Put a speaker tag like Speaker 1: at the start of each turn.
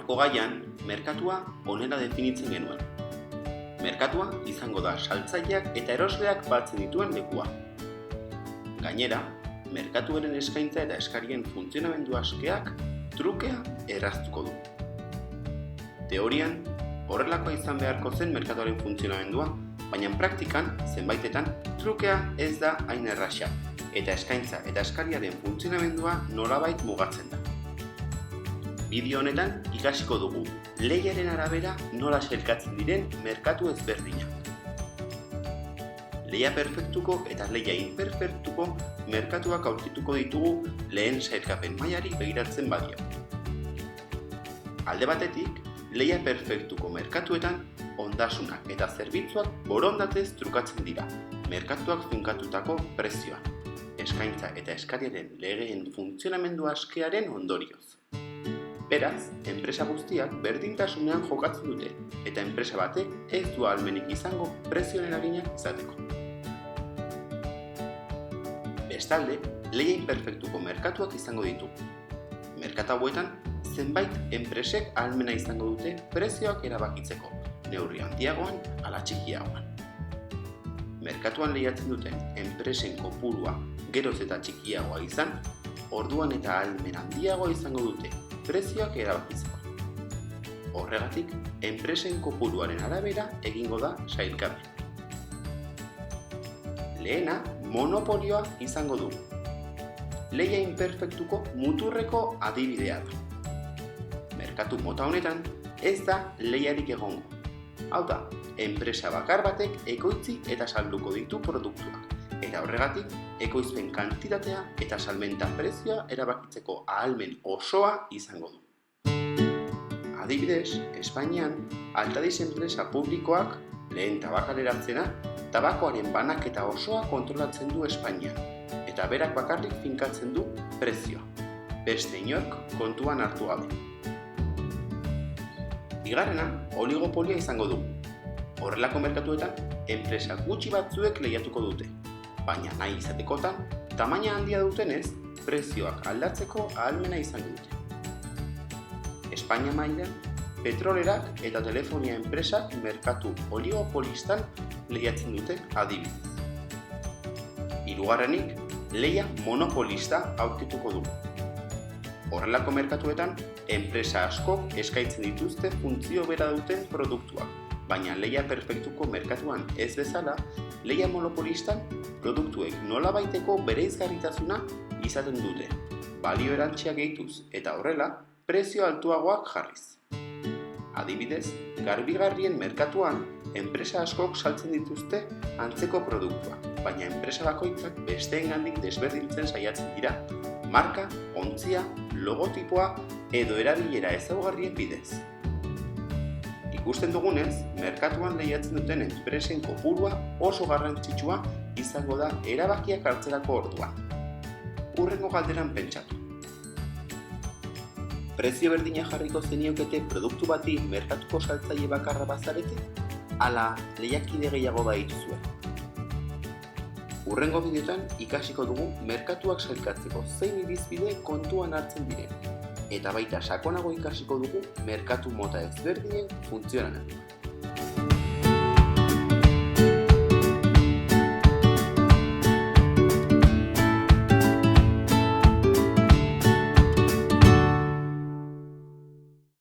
Speaker 1: Gaurko gaian, merkatua honela definitzen genuen. Merkatua izango da saltzaileak eta erosleak batzen dituen lekua. Gainera, merkatuaren eskaintza eta eskarien funtzionamendu askeak trukea erraztuko du. Teorian, horrelakoa izan beharko zen merkatuaren funtzionamendua, baina praktikan, zenbaitetan, trukea ez da hain erraxa, eta eskaintza eta eskariaren funtzionamendua nolabait mugatzen da. Bideo honetan ikasiko dugu lehiaren arabera nola sailkatzen diren merkatu ezberdinak. Lehia perfektuko eta lehia imperfektuko merkatuak aurkituko ditugu lehen sailkapen mailari begiratzen badio. Alde batetik, lehia perfektuko merkatuetan ondasunak eta zerbitzuak borondatez trukatzen dira, merkatuak finkatutako prezioan, eskaintza eta eskariaren legeen funtzionamendu askearen ondorioz. Beraz, enpresa guztiak berdintasunean jokatzen dute, eta enpresa batek ez du ahalmenik izango prezioen eraginak izateko. Bestalde, lehia imperfektuko merkatuak izango ditugu. Merkatu hauetan, zenbait enpresek ahalmena izango dute prezioak erabakitzeko, neurri handiagoan ala txikiagoan. Merkatuan lehiatzen duten enpresen kopurua geroz eta txikiagoa izan, orduan eta ahalmen handiagoa izango dute prezioak erabakitzeko. Horregatik, enpresen kopuruaren arabera egingo da sailkapena. Lehena, monopolioa izango du. Lehia imperfektuko muturreko adibidea da. Merkatu mota honetan ez da lehiarik egongo. Hau da, enpresa bakar batek ekoitzi eta salduko ditu produktuak, eta horregatik, ekoizpen kantitatea eta salmenta prezioa erabakitzeko ahalmen osoa izango du. Adibidez, Espainian, Altadis enpresa publikoak, lehen tabakaleratzena, tabakoaren banaketa osoa kontrolatzen du Espainian, eta berak bakarrik finkatzen du prezioa, beste inork kontuan hartu gabe. Bigarrena, oligopolioa izango du. Horrelako merkatuetan, enpresa gutxi batzuek lehiatuko dute, baina nahi izatekotan, tamaina handia dutenez, prezioak aldatzeko ahalmena izango dute. Espainia mailan, petrolerak eta telefonia enpresak merkatu oligopolistan lehiatzen dute adibidez. Hirugarrenik, lehia monopolista aurkituko dugu. Horrelako merkatuetan, enpresa askok eskaintzen dituzte funtzio bera duten produktuak, baina lehia perfektuko merkatuan ez bezala, lehia monopolistan produktuek nolabaiteko bereizgarritasuna izaten dute, balio erantsia gehituz eta horrela, prezio altuagoak jarriz. Adibidez, garbigarrien merkatuan, enpresa askok saltzen dituzte antzeko produktuak, baina enpresa bakoitzak besteengandik desberdintzen saiatzen dira, marka, ontzia, logotipoa edo erabilera ezaugarrien bidez. Ikusten dugunez, merkatuan lehiatzen duten enpresen kopurua oso garrantzitsua izango da erabakiak hartzerako orduan. Hurrengo galderan pentsatu. Prezio berdina jarriko zeniokete produktu bati merkatuko saltzaile bakarra bazarete, ala lehiakide gehiago badituzue. Hurrengo bideotan ikasiko dugu merkatuak sailkatzeko zein irizpide kontuan hartzen diren, eta baita sakonago ikasiko dugu merkatu mota ezberdinen funtzionamendua.